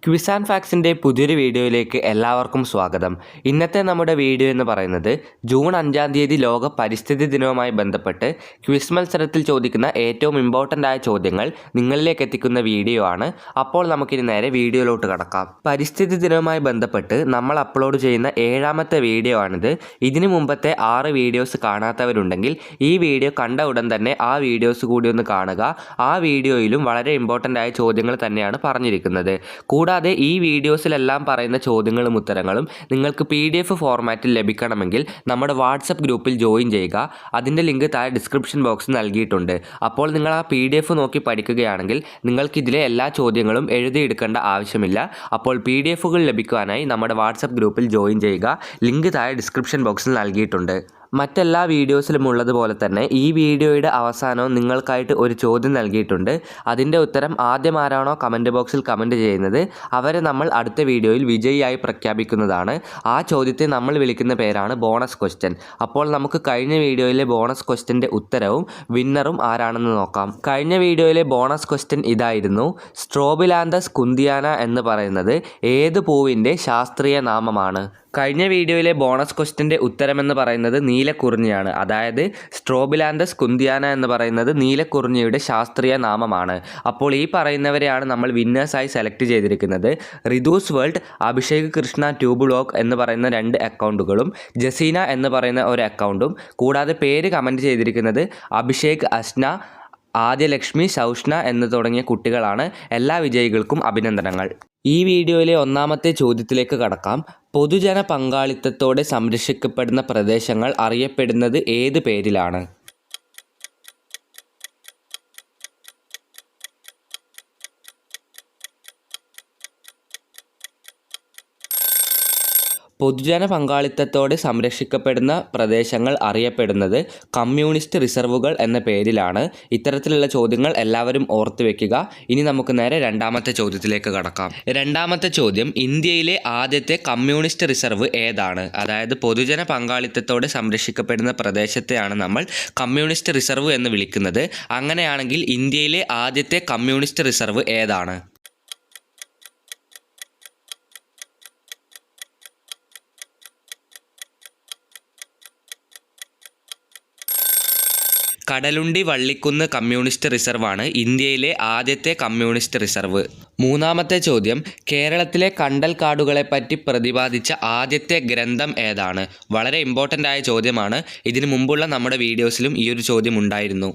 Quiz and ഫാക്സിൻ്റെ പുതിയൊരു വീഡിയോയിലേക്ക് എല്ലാവർക്കും സ്വാഗതം. ഇന്നത്തെ നമ്മുടെ വീഡിയോ എന്ന് പറയുന്നത് ജൂൺ 5-ാം തീയതി ലോക പരിസ്ഥിതി ദിനവുമായി ബന്ധപ്പെട്ട് ക്വിസ് മത്സരത്തിൽ ചോദിക്കുന്ന ഏറ്റവും ഇമ്പോർട്ടൻ്റ് ആയ ചോദ്യങ്ങൾ നിങ്ങളിലേക്ക് എത്തിക്കുന്ന വീഡിയോ ആണ്. അപ്പോൾ നമുക്കിനി നേരെ വീഡിയോയിലോട്ട് കടക്കാം. പരിസ്ഥിതി ദിനവുമായി ബന്ധപ്പെട്ട് നമ്മൾ അപ്ലോഡ് ചെയ്യുന്ന 7ാമത്തെ വീഡിയോ ആണിത്. ഇതിനു മുമ്പത്തെ 6 വീഡിയോസ് കാണാത്തവരുണ്ടെങ്കിൽ ഈ വീഡിയോ കണ്ട ഉടൻ തന്നെ ആ വീഡിയോസ് കൂടി ഒന്ന് കാണുക. ആ വീഡിയോയിലും വളരെ ഇമ്പോർട്ടൻ്റ് ആയ ചോദ്യങ്ങൾ തന്നെയാണ് പറഞ്ഞിരിക്കുന്നത്. കൂടാതെ ഈ വീഡിയോസിലെല്ലാം പറയുന്ന ചോദ്യങ്ങളും ഉത്തരങ്ങളും നിങ്ങൾക്ക് PDF ഫോർമാറ്റിൽ ലഭിക്കണമെങ്കിൽ നമ്മുടെ വാട്സപ്പ് ഗ്രൂപ്പിൽ ജോയിൻ ചെയ്യുക. അതിൻ്റെ ലിങ്ക് താഴെ ഡിസ്ക്രിപ്ഷൻ ബോക്സിൽ നൽകിയിട്ടുണ്ട്. അപ്പോൾ നിങ്ങൾ ആ PDF നോക്കി പഠിക്കുകയാണെങ്കിൽ നിങ്ങൾക്കിതിലെ എല്ലാ ചോദ്യങ്ങളും എഴുതിയെടുക്കേണ്ട ആവശ്യമില്ല. അപ്പോൾ PDFകൾ ലഭിക്കുവാനായി നമ്മുടെ വാട്സപ്പ് ഗ്രൂപ്പിൽ ജോയിൻ ചെയ്യുക. ലിങ്ക് താഴെ ഡിസ്ക്രിപ്ഷൻ ബോക്സിൽ നൽകിയിട്ടുണ്ട്. മറ്റെല്ലാ വീഡിയോസിലും ഉള്ളതുപോലെ തന്നെ ഈ വീഡിയോയുടെ അവസാനവും നിങ്ങൾക്കായിട്ട് ഒരു ചോദ്യം നൽകിയിട്ടുണ്ട്. അതിൻ്റെ ഉത്തരം ആദ്യം ആരാണോ കമൻറ്റ് ബോക്സിൽ കമൻറ്റ് ചെയ്യുന്നത് അവരെ നമ്മൾ അടുത്ത വീഡിയോയിൽ വിജയിയായി പ്രഖ്യാപിക്കുന്നതാണ്. ആ ചോദ്യത്തെ നമ്മൾ വിളിക്കുന്ന പേരാണ് ബോണസ് ക്വസ്റ്റ്യൻ. അപ്പോൾ നമുക്ക് കഴിഞ്ഞ വീഡിയോയിലെ ബോണസ് ക്വസ്റ്റ്യൻ്റെ ഉത്തരവും വിന്നറും ആരാണെന്ന് നോക്കാം. കഴിഞ്ഞ വീഡിയോയിലെ ബോണസ് ക്വസ്റ്റ്യൻ ഇതായിരുന്നു: സ്ട്രോബിലാന്തസ് കുന്തിയാന എന്ന് പറയുന്നത് ഏത് പൂവിൻ്റെ ശാസ്ത്രീയ നാമമാണ്? കഴിഞ്ഞ വീഡിയോയിലെ ബോണസ് ക്വസ്റ്റ്യൻ്റെ ഉത്തരമെന്ന് പറയുന്നത് നീലക്കുറിഞ്ഞിയാണ്. അതായത് സ്ട്രോബിലാന്തസ് കുന്തിയാന എന്ന് പറയുന്നത് നീലക്കുറിഞ്ഞിയുടെ ശാസ്ത്രീയ നാമമാണ്. അപ്പോൾ ഈ പറയുന്നവരെയാണ് നമ്മൾ വിന്നേഴ്സായി സെലക്ട് ചെയ്തിരിക്കുന്നത്. Rithu's World, Abhishek Krishna Tube vlog എന്ന് പറയുന്ന 2 അക്കൗണ്ടുകളും ജസീന എന്ന് പറയുന്ന ഒരു അക്കൗണ്ടും, കൂടാതെ പേര് കമൻറ്റ് ചെയ്തിരിക്കുന്നത് അഭിഷേക്, അസ്ന, ആദ്യലക്ഷ്മി, സൗഷ്ണ എന്ന് തുടങ്ങിയ കുട്ടികളാണ്. എല്ലാ വിജയികൾക്കും അഭിനന്ദനങ്ങൾ. ഈ വീഡിയോയിലെ 1ാമത്തെ ചോദ്യത്തിലേക്ക് കടക്കാം. പൊതുജന പങ്കാളിത്തത്തോടെ സംരക്ഷിക്കപ്പെടുന്ന പ്രദേശങ്ങൾ അറിയപ്പെടുന്നത് ഏത് പേരിലാണ്? പൊതുജന പങ്കാളിത്തത്തോടെ സംരക്ഷിക്കപ്പെടുന്ന പ്രദേശങ്ങൾ അറിയപ്പെടുന്നത് കമ്മ്യൂണിസ്റ്റ് റിസർവുകൾ എന്ന പേരിലാണ്. ഇത്തരത്തിലുള്ള ചോദ്യങ്ങൾ എല്ലാവരും ഓർത്തു വെക്കുക. ഇനി നമുക്ക് നേരെ 2ാമത്തെ ചോദ്യത്തിലേക്ക് കടക്കാം. 2ാമത്തെ ചോദ്യം: ഇന്ത്യയിലെ ആദ്യത്തെ കമ്മ്യൂണിസ്റ്റ് റിസർവ് ഏതാണ്? അതായത് പൊതുജന പങ്കാളിത്തത്തോടെ സംരക്ഷിക്കപ്പെടുന്ന പ്രദേശത്തെയാണ് നമ്മൾ കമ്മ്യൂണിസ്റ്റ് റിസർവ് എന്ന് വിളിക്കുന്നത്. അങ്ങനെയാണെങ്കിൽ ഇന്ത്യയിലെ ആദ്യത്തെ കമ്മ്യൂണിസ്റ്റ് റിസർവ് ഏതാണ്? കടലുണ്ടി വള്ളിക്കുന്ന് കമ്മ്യൂണിസ്റ്റ് റിസർവാണ് ഇന്ത്യയിലെ ആദ്യത്തെ കമ്മ്യൂണിസ്റ്റ് റിസർവ്. 3ാമത്തെ ചോദ്യം: കേരളത്തിലെ കണ്ടൽക്കാടുകളെപ്പറ്റി പ്രതിപാദിച്ച ആദ്യത്തെ ഗ്രന്ഥം ഏതാണ്? വളരെ ഇമ്പോർട്ടൻ്റ് ആയ ചോദ്യമാണ്. ഇതിനു മുമ്പുള്ള നമ്മുടെ വീഡിയോസിലും ഈ ഒരു ചോദ്യം ഉണ്ടായിരുന്നു.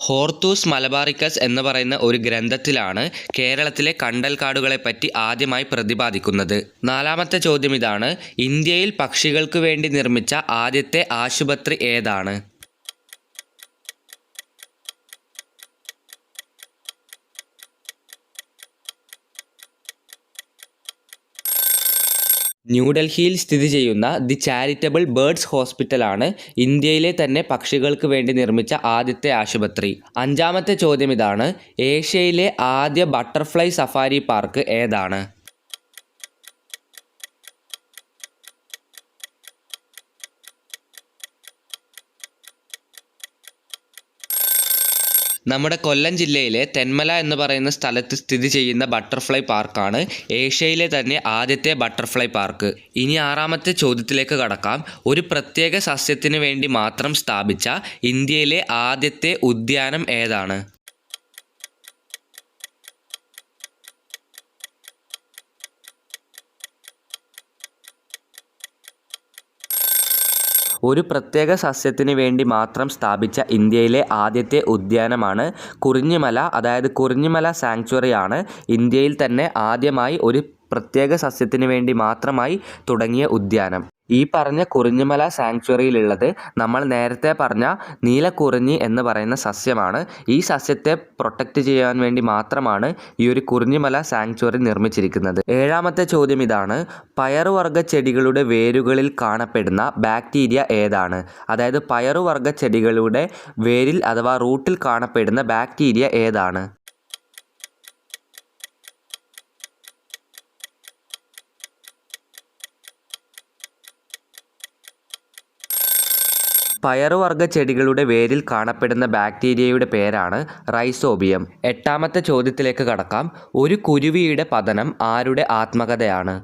ഹോർത്തൂസ് മലബാറിക്കസ് എന്ന് പറയുന്ന ഒരു ഗ്രന്ഥത്തിലാണ് കേരളത്തിലെ കണ്ടൽക്കാടുകളെപ്പറ്റി ആദ്യമായി പ്രതിപാദിക്കുന്നത്. 4ാമത്തെ ചോദ്യം ഇതാണ്: ഇന്ത്യയിൽ പക്ഷികൾക്ക് വേണ്ടി നിർമ്മിച്ച ആദ്യത്തെ ആശുപത്രി ഏതാണ്? ന്യൂഡൽഹിയിൽ സ്ഥിതി ചെയ്യുന്ന ദി ചാരിറ്റബിൾ ബേർഡ്സ് ഹോസ്പിറ്റലാണ് ഇന്ത്യയിലെ തന്നെ പക്ഷികൾക്ക് വേണ്ടി നിർമ്മിച്ച ആദ്യത്തെ ആശുപത്രി. 5ാമത്തെ ചോദ്യം ഇതാണ്: ഏഷ്യയിലെ ആദ്യ ബട്ടർഫ്ലൈ സഫാരി പാർക്ക് ഏതാണ്? നമ്മുടെ കൊല്ലം ജില്ലയിലെ തെന്മല എന്ന് പറയുന്ന സ്ഥലത്ത് സ്ഥിതി ചെയ്യുന്ന ബട്ടർഫ്ലൈ പാർക്കാണ് ഏഷ്യയിലെ തന്നെ ആദ്യത്തെ ബട്ടർഫ്ലൈ പാർക്ക്. ഇനി 6ാമത്തെ ചോദ്യത്തിലേക്ക് കടക്കാം. ഒരു പ്രത്യേക സസ്യത്തിന് വേണ്ടി മാത്രം സ്ഥാപിച്ച ഇന്ത്യയിലെ ആദ്യത്തെ ഉദ്യാനം ഏതാണ്? ഒരു പ്രത്യേക സസ്യത്തിന് വേണ്ടി മാത്രം സ്ഥാപിച്ച ഇന്ത്യയിലെ ആദ്യത്തെ ഉദ്യാനമാണ് കുറിഞ്ഞിമല. അതായത് കുറിഞ്ഞിമല സാങ്ച്വറി ആണ് ഇന്ത്യയിൽ തന്നെ ആദ്യമായി ഒരു പ്രത്യേക സസ്യത്തിന് വേണ്ടി മാത്രമായി തുടങ്ങിയ ഉദ്യാനം. ഈ പറഞ്ഞ കുറിഞ്ഞിമല സാങ്ച്വറിയിലുള്ളത് നമ്മൾ നേരത്തെ പറഞ്ഞ നീലക്കുറിഞ്ഞി എന്ന് പറയുന്ന സസ്യമാണ്. ഈ സസ്യത്തെ പ്രൊട്ടക്റ്റ് ചെയ്യാൻ വേണ്ടി മാത്രമാണ് ഈ ഒരു കുറിഞ്ഞിമല സാങ്ച്വറി നിർമ്മിച്ചിരിക്കുന്നത്. 7ാമത്തെ ചോദ്യം ഇതാണ്: പയറുവർഗ്ഗ ചെടികളുടെ വേരുകളിൽ കാണപ്പെടുന്ന ബാക്ടീരിയ ഏതാണ്? അതായത് പയറുവർഗ്ഗ ചെടികളുടെ വേരിൽ അഥവാ റൂട്ടിൽ കാണപ്പെടുന്ന ബാക്ടീരിയ ഏതാണ്? പയറുവർഗ്ഗ ചെടികളുടെ വേരിൽ കാണപ്പെടുന്ന ബാക്ടീരിയയുടെ പേരാണ് റൈസോബിയം. എട്ടാമത്തെ ചോദ്യത്തിലേക്ക് കടക്കാം. ഒരു കുരുവിയുടെ പതനം ആരുടെ ആത്മകഥയാണ്?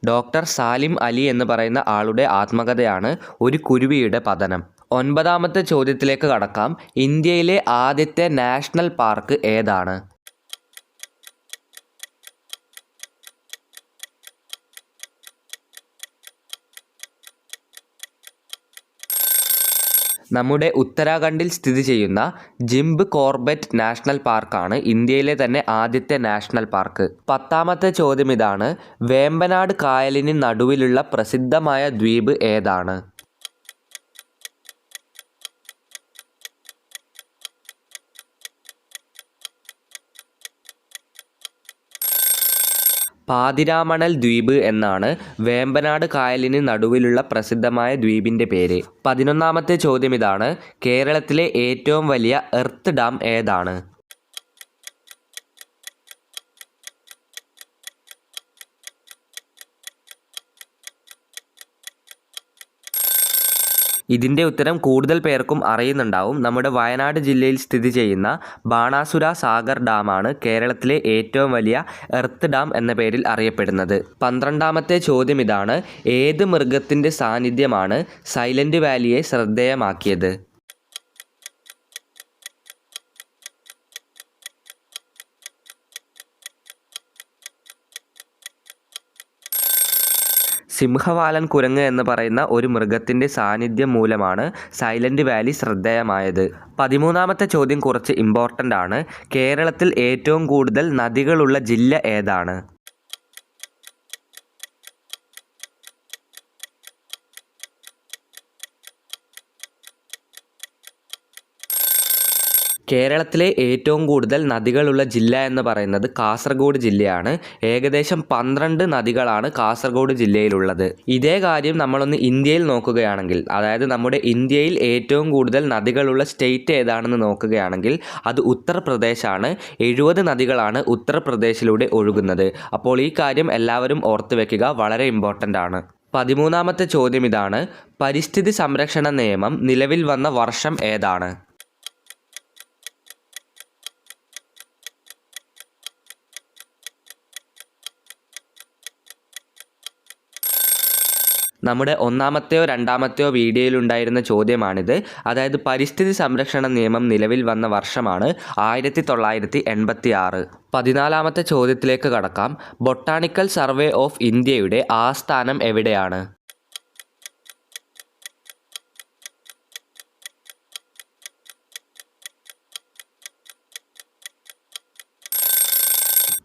ഡോക്ടർ സാലിം അലി എന്ന് പറയുന്ന ആളുടെ ആത്മകഥയാണ് ഒരു കുരുവിയുടെ പതനം. ഒൻപതാമത്തെ ചോദ്യത്തിലേക്ക് കടക്കാം. ഇന്ത്യയിലെ ആദ്യത്തെ നാഷണൽ പാർക്ക് ഏതാണ്? നമ്മുടെ ഉത്തരാഖണ്ഡിൽ സ്ഥിതി ചെയ്യുന്ന ജിംബ് കോർബറ്റ് നാഷണൽ പാർക്കാണ് ഇന്ത്യയിലെ തന്നെ ആദ്യത്തെ നാഷണൽ പാർക്ക്. പത്താമത്തെ ചോദ്യം ഇതാണ്. വേമ്പനാട് കായലിന് നടുവിലുള്ള പ്രസിദ്ധമായ ദ്വീപ് ഏതാണ്? പാതിരാമണൽ ദ്വീപ് എന്നാണ് വേമ്പനാട് കായലിന് നടുവിലുള്ള പ്രസിദ്ധമായ ദ്വീപിൻ്റെ പേര്. 11ാമത്തെ ചോദ്യം ഇതാണ്. കേരളത്തിലെ ഏറ്റവും വലിയ എർത്ത് ഡാം ഏതാണ്? ഇതിൻ്റെ ഉത്തരം കൂടുതൽ പേർക്കും അറിയുന്നുണ്ടാവും. നമ്മുടെ വയനാട് ജില്ലയിൽ സ്ഥിതി ചെയ്യുന്ന ബാണാസുര സാഗർ ഡാമാണ് കേരളത്തിലെ ഏറ്റവും വലിയ എർത്ത് ഡാം എന്ന പേരിൽ അറിയപ്പെടുന്നത്. 12ാമത്തെ ചോദ്യം ഇതാണ്. ഏത് മൃഗത്തിൻ്റെ സാന്നിധ്യമാണ് സൈലന്റ് വാലിയെ ശ്രദ്ധേയമാക്കിയത്? സിംഹവാലൻ കുരങ്ങ് എന്ന് പറയുന്ന ഒരു മൃഗത്തിൻ്റെ സാന്നിധ്യം മൂലമാണ് സൈലന്റ് വാലി ശ്രദ്ധേയമായത്. 13ാമത്തെ ചോദ്യം കുറച്ച് ഇമ്പോർട്ടൻ്റ് ആണ്. കേരളത്തിൽ ഏറ്റവും കൂടുതൽ നദികളുള്ള ജില്ല ഏതാണ്? കേരളത്തിലെ ഏറ്റവും കൂടുതൽ നദികളുള്ള ജില്ല എന്ന് പറയുന്നത് കാസർഗോഡ് ജില്ലയാണ്. ഏകദേശം 12 നദികളാണ് കാസർഗോഡ് ജില്ലയിലുള്ളത്. ഇതേ കാര്യം നമ്മളൊന്ന് ഇന്ത്യയിൽ നോക്കുകയാണെങ്കിൽ, അതായത് നമ്മുടെ ഇന്ത്യയിൽ ഏറ്റവും കൂടുതൽ നദികളുള്ള സ്റ്റേറ്റ് ഏതാണെന്ന് നോക്കുകയാണെങ്കിൽ അത് ഉത്തർപ്രദേശാണ്. 70 നദികളാണ് ഉത്തർപ്രദേശിലൂടെ ഒഴുകുന്നത്. അപ്പോൾ ഈ കാര്യം എല്ലാവരും ഓർത്തു വെക്കുക, വളരെ ഇമ്പോർട്ടൻ്റ് ആണ്. 13ാമത്തെ ചോദ്യം ഇതാണ്. പരിസ്ഥിതി സംരക്ഷണ നിയമം നിലവിൽ വന്ന വർഷം ഏതാണ്? നമ്മുടെ ഒന്നാമത്തെയോ രണ്ടാമത്തെയോ വീഡിയോയിലുണ്ടായിരുന്ന ചോദ്യമാണിത്. അതായത് പരിസ്ഥിതി സംരക്ഷണ നിയമം നിലവിൽ വന്ന വർഷമാണ് 1986. 14ാമത്തെ ചോദ്യത്തിലേക്ക് കടക്കാം. ബൊട്ടാണിക്കൽ സർവേ ഓഫ് ഇന്ത്യയുടെ ആസ്ഥാനം എവിടെയാണ്?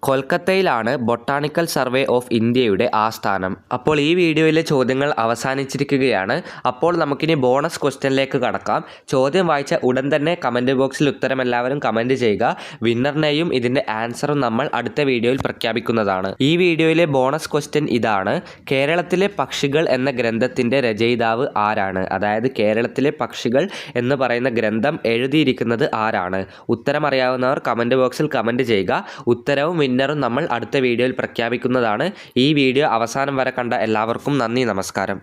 കൊൽക്കത്തയിലാണ് ബൊട്ടാണിക്കൽ സർവേ ഓഫ് ഇന്ത്യയുടെ ആസ്ഥാനം. അപ്പോൾ ഈ വീഡിയോയിലെ ചോദ്യങ്ങൾ അവസാനിച്ചിരിക്കുകയാണ്. അപ്പോൾ നമുക്കിനി ബോണസ് ക്വസ്റ്റ്യനിലേക്ക് കടക്കാം. ചോദ്യം വായിച്ച ഉടൻ തന്നെ കമൻറ്റ് ബോക്സിൽ ഉത്തരം എല്ലാവരും കമൻറ്റ് ചെയ്യുക. വിന്നറിനെയും ഇതിൻ്റെ ആൻസറും നമ്മൾ അടുത്ത വീഡിയോയിൽ പ്രഖ്യാപിക്കുന്നതാണ്. ഈ വീഡിയോയിലെ ബോണസ് ക്വസ്റ്റ്യൻ ഇതാണ്. കേരളത്തിലെ പക്ഷികൾ എന്ന ഗ്രന്ഥത്തിൻ്റെ രചയിതാവ് ആരാണ്? അതായത് കേരളത്തിലെ പക്ഷികൾ എന്ന് പറയുന്ന ഗ്രന്ഥം എഴുതിയിരിക്കുന്നത് ആരാണ്? ഉത്തരം അറിയാവുന്നവർ കമൻറ്റ് ബോക്സിൽ കമൻറ്റ് ചെയ്യുക. ഉത്തരവും വിന്നറും നമ്മൾ അടുത്ത വീഡിയോയിൽ പ്രഖ്യാപിക്കുന്നതാണ്. ഈ വീഡിയോ അവസാനം വരെ കണ്ട എല്ലാവർക്കും നന്ദി, നമസ്കാരം.